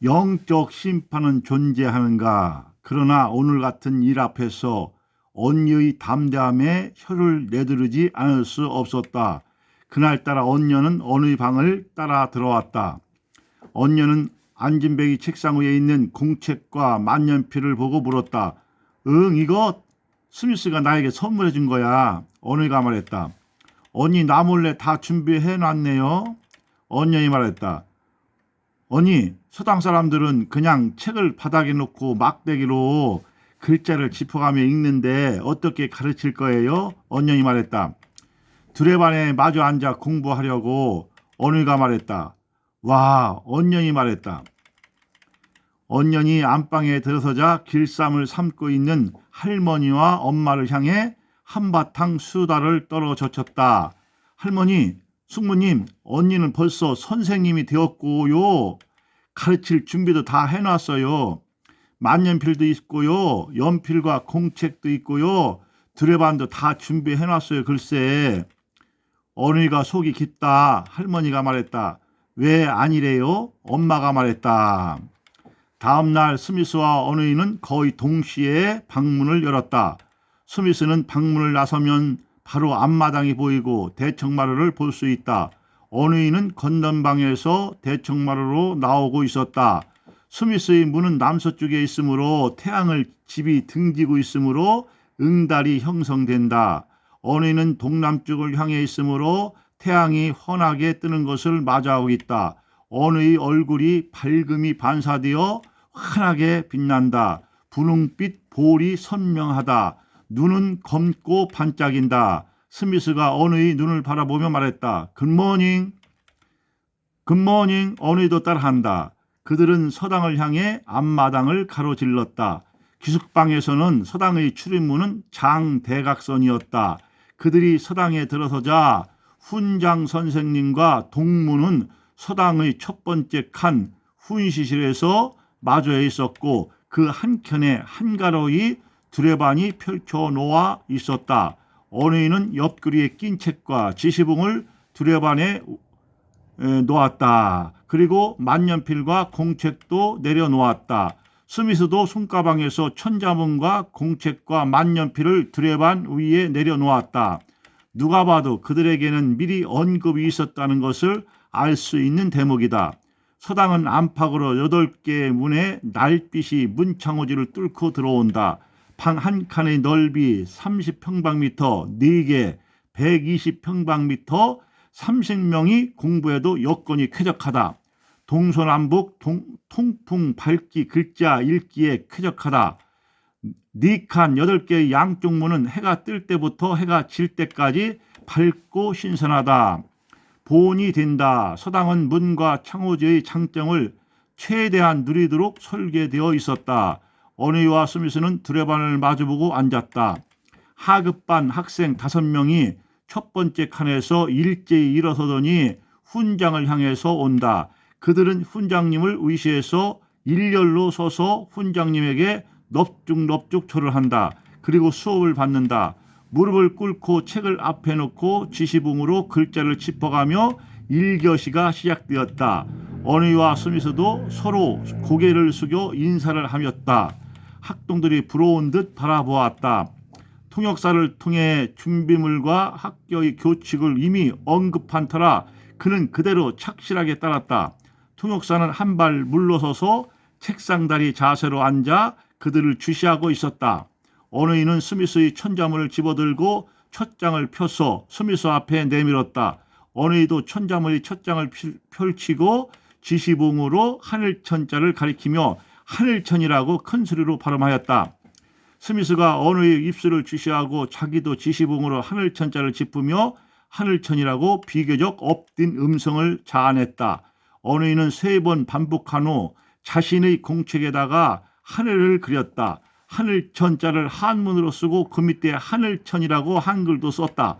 영적 심판은 존재하는가? 그러나 오늘 같은 일 앞에서 언니의 담대함에 혀를 내두르지 않을 수 없었다. 그날따라 언녀는 언의 방을 따라 들어왔다. 언녀는 안진뱅이 책상 위에 있는 공책과 만년필을 보고 물었다. 응, 이거 스미스가 나에게 선물해 준 거야. 언니가 말했다. 언니 나 몰래 다 준비해 놨네요. 언년이 말했다. 언니, 서당 사람들은 그냥 책을 바닥에 놓고 막대기로 글자를 짚어가며 읽는데 어떻게 가르칠 거예요? 언년이 말했다. 두레반에 마주 앉아 공부하려고. 언니가 말했다. 와, 언년이 말했다. 언년이 안방에 들어서자 길쌈을 삶고 있는 할머니와 엄마를 향해 한바탕 수다를 떨어젖혔다. 할머니, 숙모님, 언니는 벌써 선생님이 되었고요. 가르칠 준비도 다 해놨어요. 만년필도 있고요. 연필과 공책도 있고요. 두레반도 다 준비해놨어요. 글쎄. 언니가 속이 깊다. 할머니가 말했다. 왜 아니래요? 엄마가 말했다. 다음날 스미스와 언니는 거의 동시에 방문을 열었다. 스미스는 방문을 나서면 바로 앞마당이 보이고 대청마루를 볼 수 있다. 언니는 건넌방에서 대청마루로 나오고 있었다. 스미스의 문은 남서쪽에 있으므로 태양을 집이 등지고 있으므로 응달이 형성된다. 언니는 동남쪽을 향해 있으므로 태양이 환하게 뜨는 것을 맞이하고 있다. 언니의 얼굴이 밝음이 반사되어 환하게 빛난다. 분홍빛 볼이 선명하다. 눈은 검고 반짝인다. 스미스가 언니의 눈을 바라보며 말했다. 굿모닝. 굿모닝. 언니도 따라한다. 그들은 서당을 향해 앞마당을 가로질렀다. 기숙방에서는 서당의 출입문은 장대각선이었다. 그들이 서당에 들어서자 훈장 선생님과 동무는 서당의 첫 번째 칸 훈시실에서 마주해 있었고 그 한켠에 한가로이 두레반이 펼쳐 놓아 있었다. 언니는 옆구리에 낀 책과 지시봉을 두레반에 놓았다. 그리고 만년필과 공책도 내려놓았다. 스미스도 손가방에서 천자문과 공책과 만년필을 두레반 위에 내려놓았다. 누가 봐도 그들에게는 미리 언급이 있었다는 것을 알 수 있는 대목이다. 서당은 안팎으로 8개의 문에 날빛이 문창호지를 뚫고 들어온다. 방 한 칸의 넓이 30평방미터 4개, 120평방미터 30명이 공부해도 여건이 쾌적하다. 동서남북 통풍 밝기 글자 읽기에 쾌적하다. 4칸 8개의 양쪽 문은 해가 뜰 때부터 해가 질 때까지 밝고 신선하다. 보온이 된다. 서당은 문과 창호지의 장점을 최대한 누리도록 설계되어 있었다. 언니와 스미스는 두레반을 마주보고 앉았다. 하급반 학생 5명이 첫 번째 칸에서 일제히 일어서더니 훈장을 향해서 온다. 그들은 훈장님을 의시해서 일렬로 서서 훈장님에게 넙죽넙죽 절을 한다. 그리고 수업을 받는다. 무릎을 꿇고 책을 앞에 놓고 지시봉으로 글자를 짚어가며 1교시가 시작되었다. 언니와 스미스도 서로 고개를 숙여 인사를 하였다. 학동들이 부러운 듯 바라보았다. 통역사를 통해 준비물과 학교의 교칙을 이미 언급한 터라 그는 그대로 착실하게 따랐다. 통역사는 한 발 물러서서 책상다리 자세로 앉아 그들을 주시하고 있었다. 언니는 스미스의 천자문을 집어들고 첫 장을 펴서 스미스 앞에 내밀었다. 언니도 천자문의 첫 장을 펼치고 지시봉으로 하늘천자를 가리키며 하늘천이라고 큰 소리로 발음하였다. 스미스가 언니의 입술을 주시하고 자기도 지시봉으로 하늘천자를 짚으며 하늘천이라고 비교적 업된 음성을 자아냈다. 언니는 3번 반복한 후 자신의 공책에다가 하늘을 그렸다. 하늘천자를 한문으로 쓰고 그 밑에 하늘천이라고 한글도 썼다.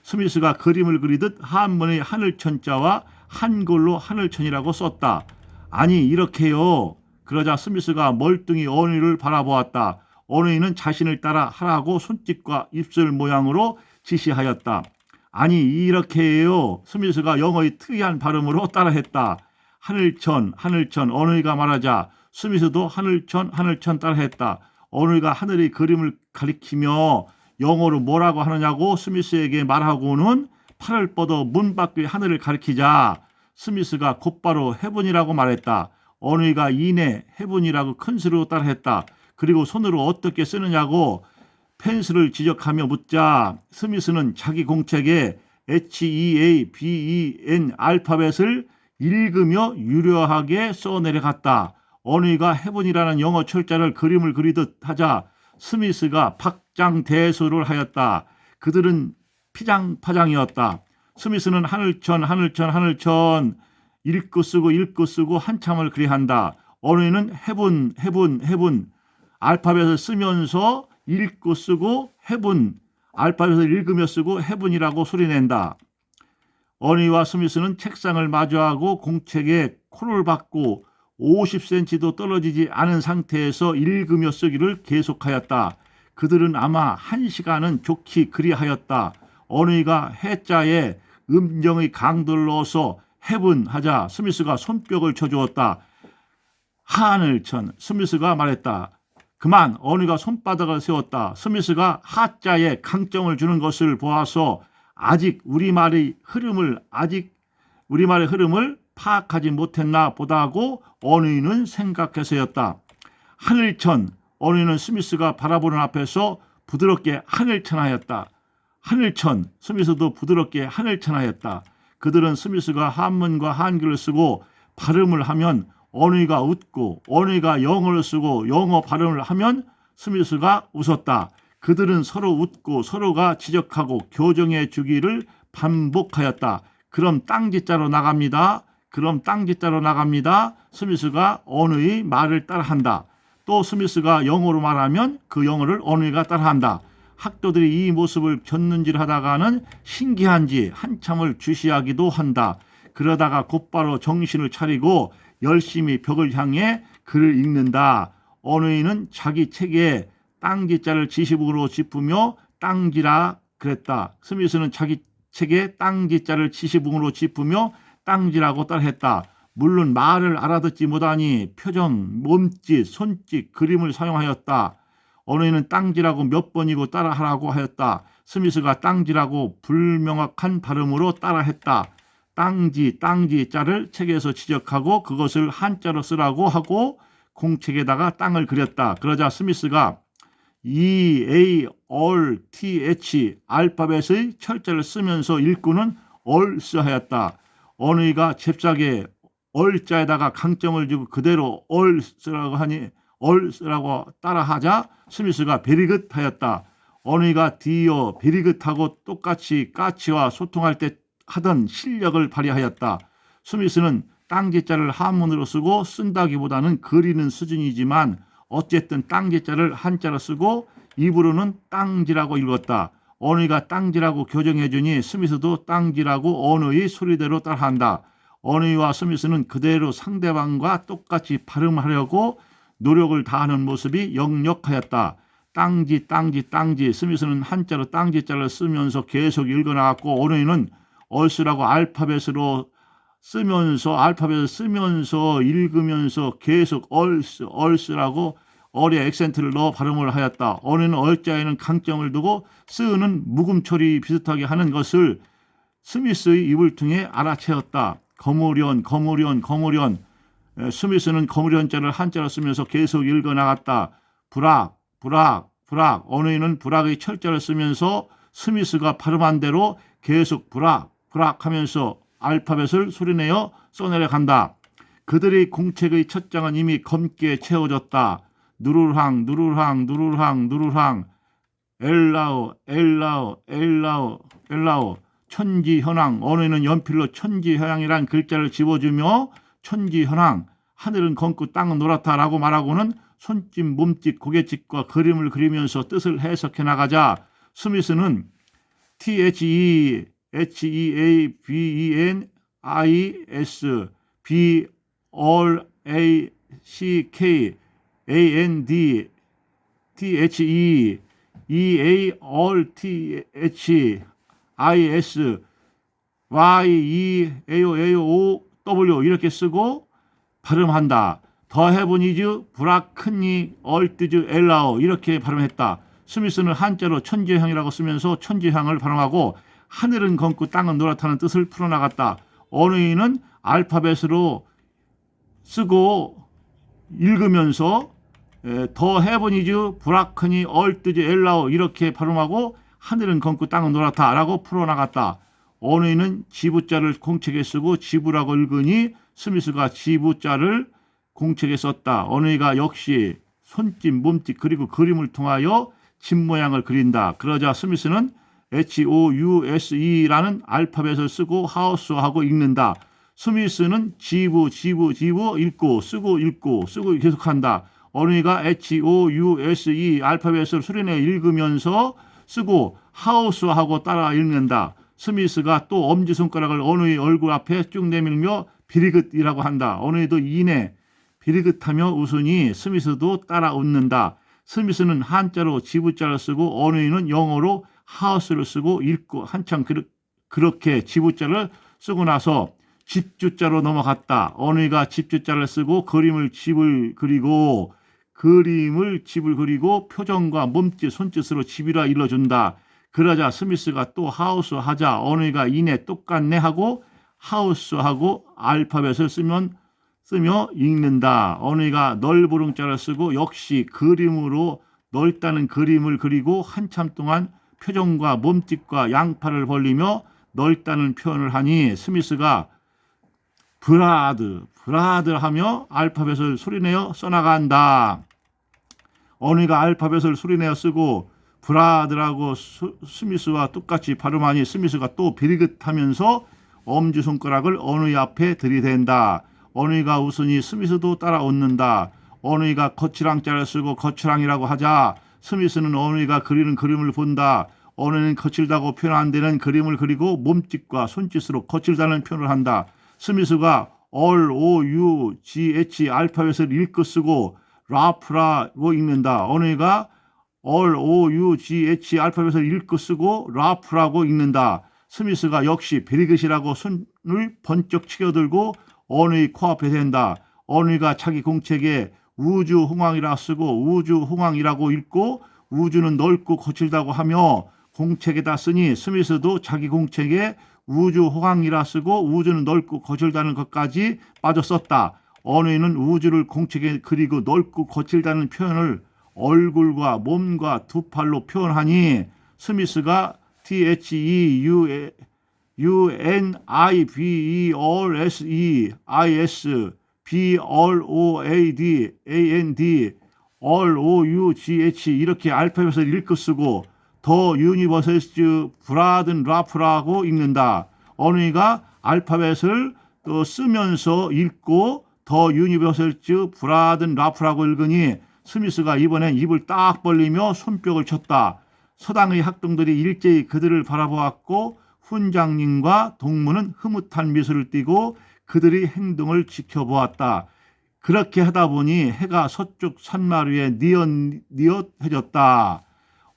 스미스가 그림을 그리듯 한문의 하늘천자와 한글로 하늘천이라고 썼다. 아니 이렇게요. 그러자 스미스가 멀뚱히 언니를 바라보았다. 언니는 자신을 따라 하라고 손짓과 입술 모양으로 지시하였다. 아니 이렇게 해요. 스미스가 영어의 특이한 발음으로 따라했다. 하늘천, 하늘천. 어느이가 말하자 스미스도 하늘천, 하늘천 따라했다. 어느이가 하늘의 그림을 가리키며 영어로 뭐라고 하느냐고 스미스에게 말하고는 팔을 뻗어 문 밖의 하늘을 가리키자 스미스가 곧바로 헤븐이라고 말했다. 어느이가 이내 헤븐이라고 큰 소리로 따라했다. 그리고 손으로 어떻게 쓰느냐고 펜슬을 지적하며 묻자 스미스는 자기 공책에 HEABEN 알파벳을 읽으며 유려하게 써내려갔다. 어느이가 헤븐이라는 영어 철자를 그림을 그리듯 하자 스미스가 박장대소를 하였다. 그들은 피장파장이었다. 스미스는 하늘천, 하늘천, 하늘천 읽고 쓰고 한참을 그리한다. 어느이는 헤븐, 헤븐, 헤븐 알파벳을 쓰면서 읽고 쓰고 헤븐 알파벳을 읽으며 쓰고 헤븐이라고 소리낸다. 어니와 스미스는 책상을 마주하고 공책에 코를 박고 50cm도 떨어지지 않은 상태에서 읽으며 쓰기를 계속하였다. 그들은 아마 1시간은 좋게 그리하였다. 어니가 해자에 음정의 강도를 넣어서 헤븐 하자 스미스가 손뼉을 쳐주었다. 하늘천 스미스가 말했다. 그만. 어니가 손바닥을 세웠다. 스미스가 하자에 강점을 주는 것을 보아서 아직 우리말의 흐름을 파악하지 못했나 보다고 어니는 생각해서였다. 하늘천. 어니는 스미스가 바라보는 앞에서 부드럽게 하늘천하였다. 하늘천. 스미스도 부드럽게 하늘천하였다. 그들은 스미스가 한문과 한글을 쓰고 발음을 하면 어느이가 웃고 어느이가 영어를 쓰고 영어 발음을 하면 스미스가 웃었다. 그들은 서로 웃고 서로가 지적하고 교정해 주기를 반복하였다. 그럼 땅짓자로 나갑니다. 그럼 땅짓자로 나갑니다. 스미스가 어느의 말을 따라한다. 또 스미스가 영어로 말하면 그 영어를 어느이가 따라한다. 학도들이 이 모습을 곁눈질하다가는 신기한지 한참을 주시하기도 한다. 그러다가 곧바로 정신을 차리고 열심히 벽을 향해 글을 읽는다. 어느이는 자기 책에 땅지자를 지시봉으로 짚으며 땅지라 그랬다. 스미스는 자기 책에 땅지자를 지시봉으로 짚으며 땅지라고 따라했다. 물론 말을 알아듣지 못하니 표정, 몸짓, 손짓, 그림을 사용하였다. 어느이는 땅지라고 몇 번이고 따라하라고 하였다. 스미스가 땅지라고 불명확한 발음으로 따라했다. 땅지, 땅지자를 책에서 지적하고 그것을 한자로 쓰라고 하고 공책에다가 땅을 그렸다. 그러자 스미스가 E, A, R, T, H 알파벳의 철자를 쓰면서 읽고는 얼스 하였다. 어느이가 잽싸게 얼자에다가 강점을 주고 그대로 얼스라고 하니 얼스라고 따라하자 스미스가 베리굿 하였다. 어느이가 디어 베리굿하고 똑같이 까치와 소통할 때 하던 실력을 발휘하였다. 스미스는 땅지자를 한문으로 쓰고 쓴다기보다는 그리는 수준이지만 어쨌든 땅지자를 한자로 쓰고 입으로는 땅지라고 읽었다. 어느이가 땅지라고 교정해주니 스미스도 땅지라고 어느의 소리대로 따라한다. 어느이와 스미스는 그대로 상대방과 똑같이 발음하려고 노력을 다하는 모습이 역력하였다. 땅지, 땅지, 땅지. 스미스는 한자로 땅지자를 쓰면서 계속 읽어나갔고 어느이는 얼스라고 알파벳을 쓰면서 읽으면서 계속 얼스라고 어의 액센트를 넣어 발음을 하였다. 어느는 얼자에는 강점을 두고 쓰는 묵음 처리 비슷하게 하는 것을 스미스의 입을 통해 알아채었다. 거무련. 스미스는 거무련자를 한자로 쓰면서 계속 읽어나갔다. 부락. 어느는 부락의 철자를 쓰면서 스미스가 발음한 대로 계속 부락 하면서 알파벳을 소리내어 써내려간다. 그들의 공책의 첫 장은 이미 검게 채워졌다. 누르랑 엘라오 천지현황. 어느는 연필로 천지현황이란 글자를 집어주며 천지현황 하늘은 검고 땅은 노랗다라고 말하고는 손짓, 몸짓, 고개짓과 그림을 그리면서 뜻을 해석해 나가자 스미스는 THEABENIS BRACK AND THEEARTHIS YEAO W 이렇게 쓰고 발음한다. The heaven is broccoli earth allow 이렇게 발음했다. 스미스는 한자로 천지향이라고 쓰면서 천지향을 발음하고 하늘은 검고 땅은 노랗다는 뜻을 풀어나갔다. 언어인은 알파벳으로 쓰고 읽으면서 The heaven is broccoli earth allow 이렇게 발음하고 하늘은 검고 땅은 노랗다라고 풀어나갔다. 언어인은 지부자를 공책에 쓰고 지부라고 읽으니 스미스가 지부자를 공책에 썼다. 언어이가 역시 손짓, 몸짓 그리고 그림을 통하여 집 모양을 그린다. 그러자 스미스는 HOUSE라는 알파벳을 쓰고 하우스하고 읽는다. 스미스는 지부 읽고 쓰고 계속한다. 언어이가 HOUSE 알파벳을 소리내 읽으면서 쓰고 하우스하고 따라 읽는다. 스미스가 또 엄지손가락을 언어의 얼굴 앞에 쭉 내밀며 비리긋이라고 한다. 언어이도 이내 비리긋하며 웃으니 스미스도 따라 웃는다. 스미스는 한자로 지부자를 쓰고 언어인은 영어로 하우스를 쓰고 읽고 한참 그렇게 지부자를 쓰고 나서 집주자로 넘어갔다. 언어이가 집주자를 쓰고 집을 그리고 표정과 몸짓, 손짓으로 집이라 일러준다. 그러자 스미스가 또 하우스 하자 언어이가 이내 똑같네 하고 하우스하고 알파벳을 쓰며 읽는다. 언어이가 널브릉자를 쓰고 역시 그림으로 넓다는 그림을 그리고 한참 동안 표정과 몸짓과 양팔을 벌리며 넓다는 표현을 하니 스미스가 브라드 하며 알파벳을 소리내어 써나간다. 언어이가 알파벳을 소리내어 쓰고 브라드라고 스미스와 똑같이 발음하니 스미스가 또 비리긋하면서 엄지손가락을 언어이 앞에 들이댄다. 언어이가 웃으니 스미스도 따라 웃는다. 언어이가 거칠랑자를 쓰고 거칠랑이라고 하자 스미스는 언어이가 그리는 그림을 본다. 언어는 거칠다고 표현 안 되는 그림을 그리고 몸짓과 손짓으로 거칠다는 표현을 한다. 스미스가 ROUGH 알파벳을 읽고 쓰고 라프라고 읽는다. 언어이가 ROUGH 알파벳을 읽고 쓰고 라프라고 읽는다. 스미스가 역시 베리긋이라고 손을 번쩍 치켜들고 언어의 코앞에 댄다. 언어이가 자기 공책에 우주홍황이라 쓰고 우주홍황이라고 읽고 우주는 넓고 거칠다고 하며 공책에다 쓰니 스미스도 자기 공책에 우주홍황이라 쓰고 우주는 넓고 거칠다는 것까지 빠져 썼다. 언어인은 우주를 공책에 그리고 넓고 거칠다는 표현을 얼굴과 몸과 두 팔로 표현하니 스미스가 THEUNIVERSEIS BROADAND ROUGH 이렇게 알파벳을 읽고 쓰고 더 유니버설스 브라든 라프라고 읽는다. 언어이가 알파벳을 쓰면서 읽고 더 유니버설스 브라든 라프라고 읽으니 스미스가 이번엔 입을 딱 벌리며 손뼉을 쳤다. 서당의 학동들이 일제히 그들을 바라보았고 훈장님과 동무는 흐뭇한 미소를 띠고 그들의 행동을 지켜보았다. 그렇게 하다 보니 해가 서쪽 산마루에 뉘엿해졌다.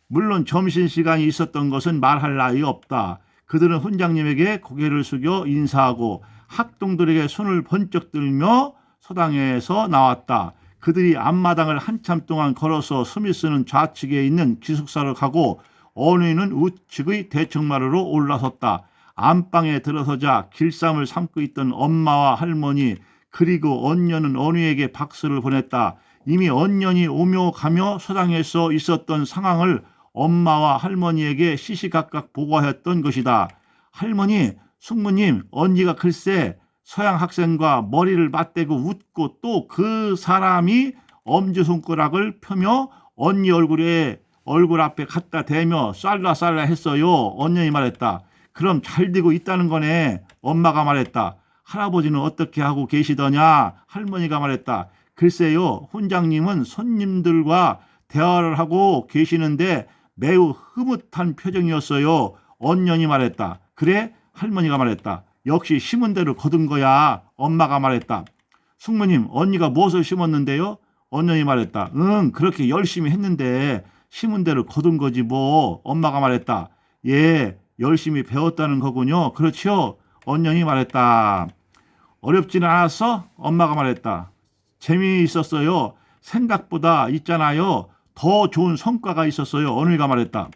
물론 점심시간이 있었던 것은 말할 나위 없다. 그들은 훈장님에게 고개를 숙여 인사하고 학동들에게 손을 번쩍 들며 서당에서 나왔다. 그들이 앞마당을 한참 동안 걸어서 스미스는 좌측에 있는 기숙사로 가고 언어인은 우측의 대청마루로 올라섰다. 안방에 들어서자 길쌈을 삶고 있던 엄마와 할머니 그리고 언녀는 언니에게 박수를 보냈다. 이미 언년이 오며 가며 서당에서 있었던 상황을 엄마와 할머니에게 시시각각 보고하였던 것이다. 할머니, 숙모님, 언니가 글쎄 서양 학생과 머리를 맞대고 웃고 또 그 사람이 엄지손가락을 펴며 언니 얼굴 앞에 갖다 대며 쌀라쌀라 했어요. 언년이 말했다. 그럼 잘 되고 있다는 거네. 엄마가 말했다. 할아버지는 어떻게 하고 계시더냐? 할머니가 말했다. 글쎄요, 훈장님은 손님들과 대화를 하고 계시는데 매우 흐뭇한 표정이었어요. 언년이 말했다. 그래? 할머니가 말했다. 역시 심은 대로 거둔 거야. 엄마가 말했다. 숙모님, 언니가 무엇을 심었는데요? 언년이 말했다. 그렇게 열심히 했는데 심은 대로 거둔 거지 뭐. 엄마가 말했다. 예, 열심히 배웠다는 거군요. 그렇죠? 언년이 말했다. 어렵지는 않았어? 엄마가 말했다. 재미있었어요. 생각보다 있잖아요. 더 좋은 성과가 있었어요. 언니가 말했다.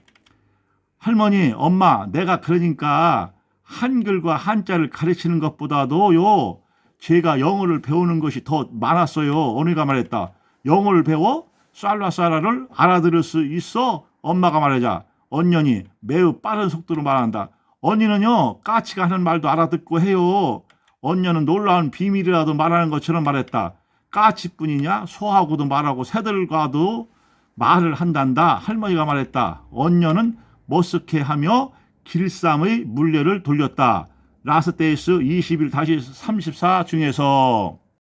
할머니, 엄마, 내가 그러니까 한글과 한자를 가르치는 것보다도요, 제가 영어를 배우는 것이 더 많았어요. 언니가 말했다. 영어를 배워? 쌀라쌀라를 알아들을 수 있어? 엄마가 말하자. 언년이 매우 빠른 속도로 말한다. 언니는요, 까치가 하는 말도 알아듣고 해요. 언년은 놀라운 비밀이라도 말하는 것처럼 말했다. 까치뿐이냐? 소하고도 말하고 새들과도 말을 한단다. 할머니가 말했다. 언년은 머쓱해하며 길쌈의 물레를 돌렸다. 라스테이스 21-34 중에서